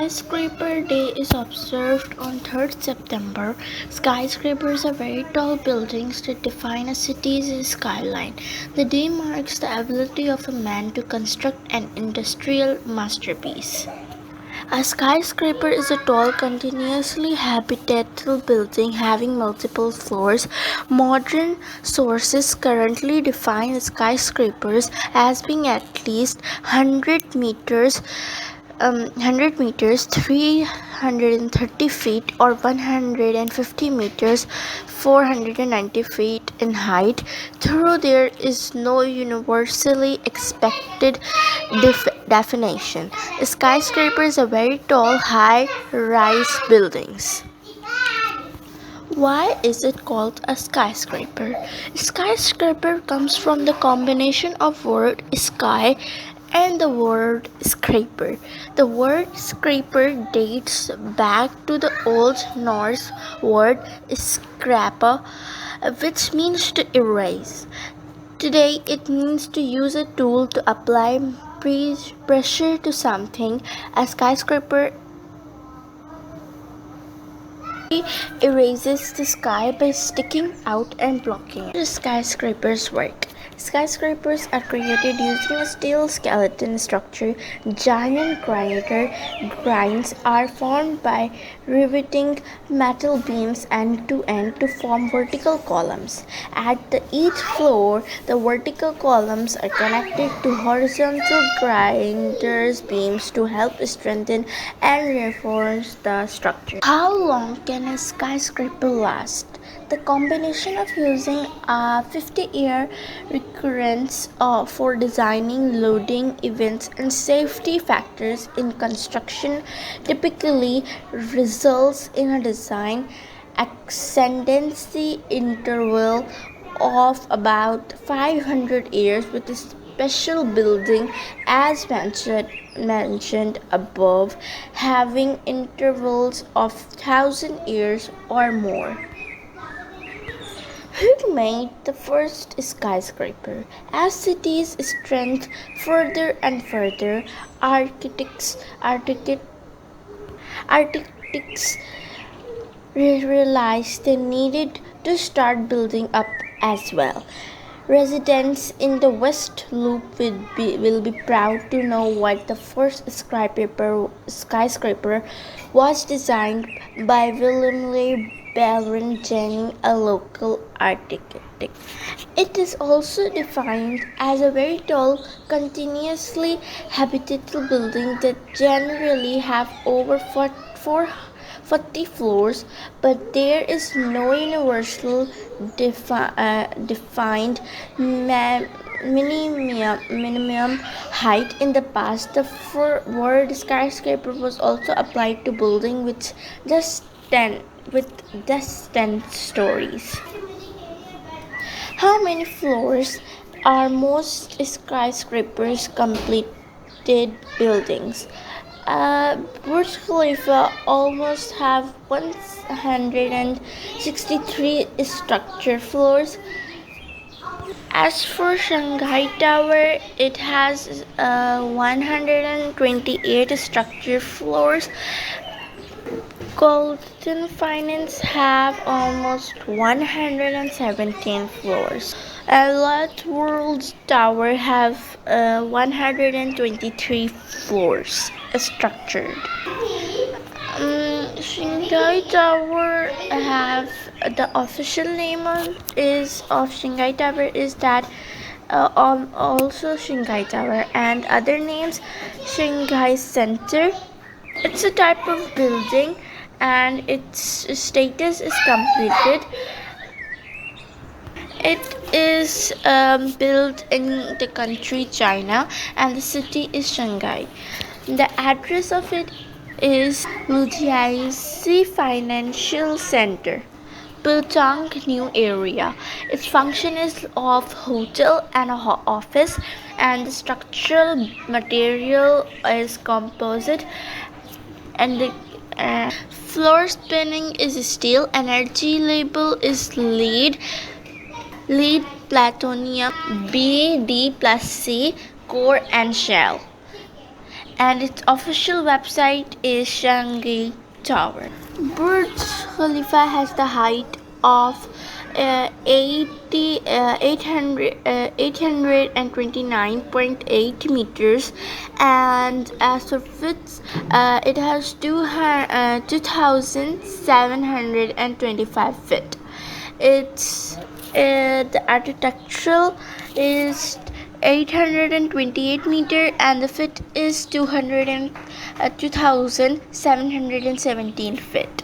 Skyscraper Day is observed on 3rd September. Skyscrapers are very tall buildings that define a city's skyline. The day marks the ability of a man to construct an industrial masterpiece. A skyscraper is a tall, continuously habitable building having multiple floors. Modern sources currently define skyscrapers as being at least 100 meters 330 feet or 150 meters 490 feet in height, though there is no universally accepted definition. Skyscrapers are very tall high rise buildings. Why is it called a skyscraper? Skyscraper comes from the combination of word sky and the word scraper. The word scraper dates back to the Old Norse word scrapa, which means to erase. Today, it means to use a tool to apply pressure to something. A skyscraper erases the sky by sticking out and blocking it. How do skyscrapers work? Skyscrapers are created using a steel skeleton structure. Giant grinds are formed by riveting metal beams end to end to form vertical columns. At each floor, the vertical columns are connected to horizontal grinders beams to help strengthen and reinforce the structure. How long can a skyscraper last? The combination of using a 50-year recurrence for designing, loading events, and safety factors in construction typically results in a design ascendancy interval of about 500 years, with a special building as mentioned above having intervals of 1,000 years or more. Who made the first skyscraper? As cities strengthened further and further, architects realized they needed to start building up as well. Residents in the West Loop will be proud to know what the first skyscraper was designed by William Baron Jennings, a local architect. It is also defined as a very tall, continuously habitable building that generally have over 40 floors, but there is no universal defined minimum height. In the past, the word skyscraper was also applied to buildings with just 10 stories. How many floors are most skyscrapers completed buildings? Burj Khalifa almost have 163 structure floors. As for Shanghai Tower, it has 128 structure floors. Golden Finance have almost 117 floors. Lot World Tower have 123 floors structured. Shanghai Tower have the official name of Shanghai Tower is that also Shanghai Tower, and other names Shanghai Center. It's a type of building and its status is completed. It is built in the country China and the city is Shanghai. The address of it is Lujiaxi Financial Center, Putong New Area. Its function is of hotel and office, and the structural material is composite, and the floor spinning is steel. Energy label is lead plutonium B D plus C core and shell. and its official website is Shanghai Tower. Burj Khalifa has the height of 829.8 meters, and as of width, it has 2,725 feet. The architectural is 828 meter, and the feet is 2,717 feet.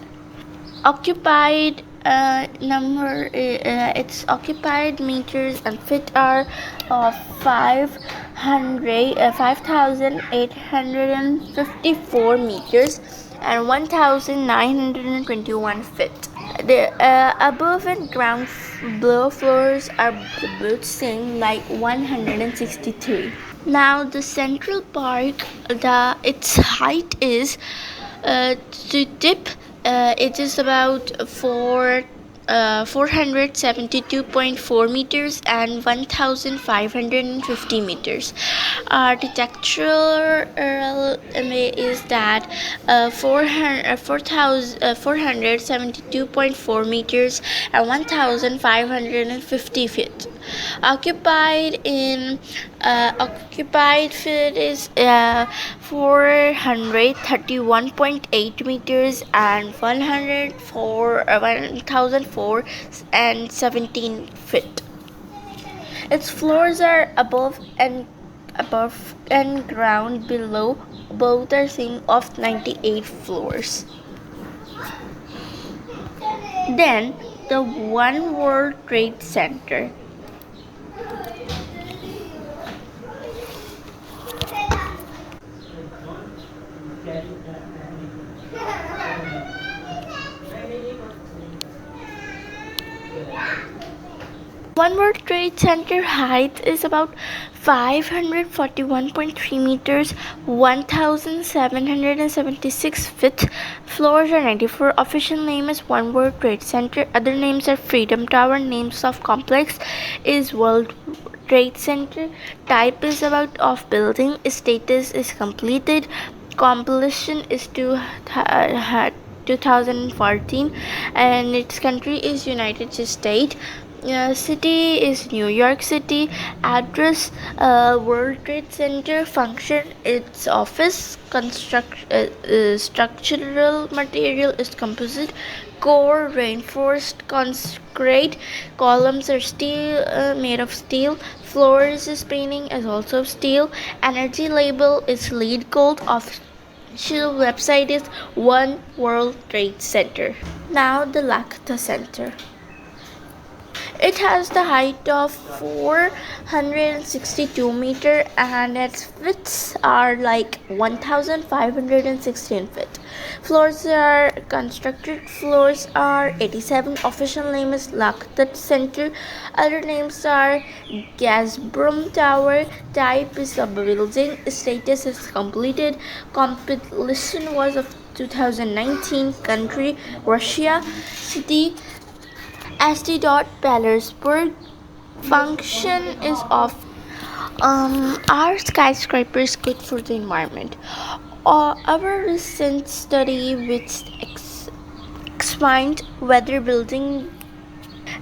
Occupied its occupied meters and feet are 5,854 meters and 1,921 feet. The above and ground below floors are both same, like 163. Now the Central Park, its height is to tip. It is about 472.4 meters and 1,550 meters. Architectural is that 472.4 meters and 1,550 feet. Occupied feet is 431.8 meters and 1,017 feet. Its floors are above and ground below. Both are same of 98 floors. Then the One World Trade Center. One World Trade Center height is about 541.3 meters, 1,776 feet. Floors are 94. Official name is One World Trade Center. Other names are Freedom Tower. Names of complex is World Trade Center. Type is about of building. Status is completed. Completion is 2014, and its country is United States. City is New York City. Address World Trade Center. Function its office. Structural material is composite. Core reinforced concrete. Columns are steel, made of steel. Floors is painting is also steel. Energy label is lead gold. Official website is One World Trade Center. Now the Lakota Center. It has the height of 462 meter and its widths are like 1,516 feet. Floors are constructed. Floors are 87. Official name is Lakota Center. Other names are Gasbrum Tower. Type is a building. Status is completed. Completion was of 2019. Country Russia. City St. Petersburg. Function is of are skyscrapers good for the environment? Our recent study which explained whether building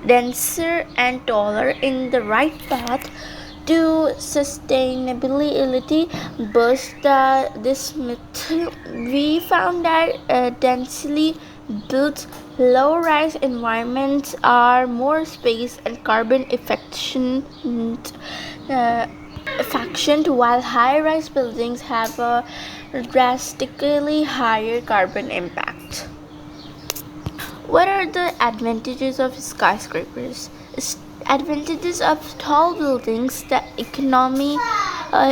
denser and taller in the right path to sustainability burst this myth. We found that densely built low-rise environments are more space and carbon efficient, while high-rise buildings have a drastically higher carbon impact. What are the advantages of skyscrapers? Advantages of tall buildings: the economy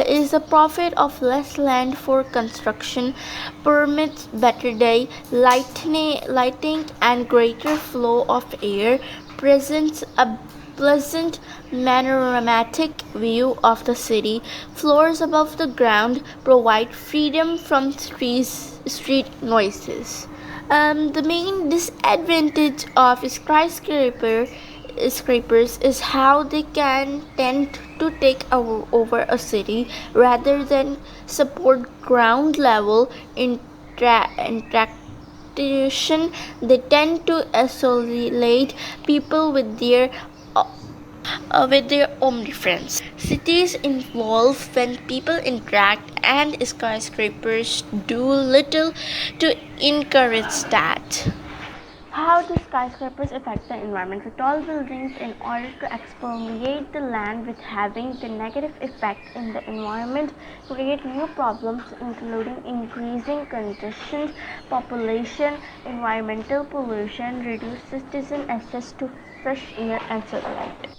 is a profit of less land for construction, permits better day lighting and greater flow of air, presents a pleasant panoramic view of the city. Floors above the ground provide freedom from street noises. The main disadvantage of skyscraper skyscrapers is how they can tend to take over a city rather than support ground level interaction. They tend to isolate people with their own difference. Cities evolve when people interact, and skyscrapers do little to encourage that. How do skyscrapers affect the environment? So tall buildings, in order to exfoliate the land with having the negative effect in the environment, create new problems including increasing congestion, population, environmental pollution, reduced citizen access to fresh air and sunlight.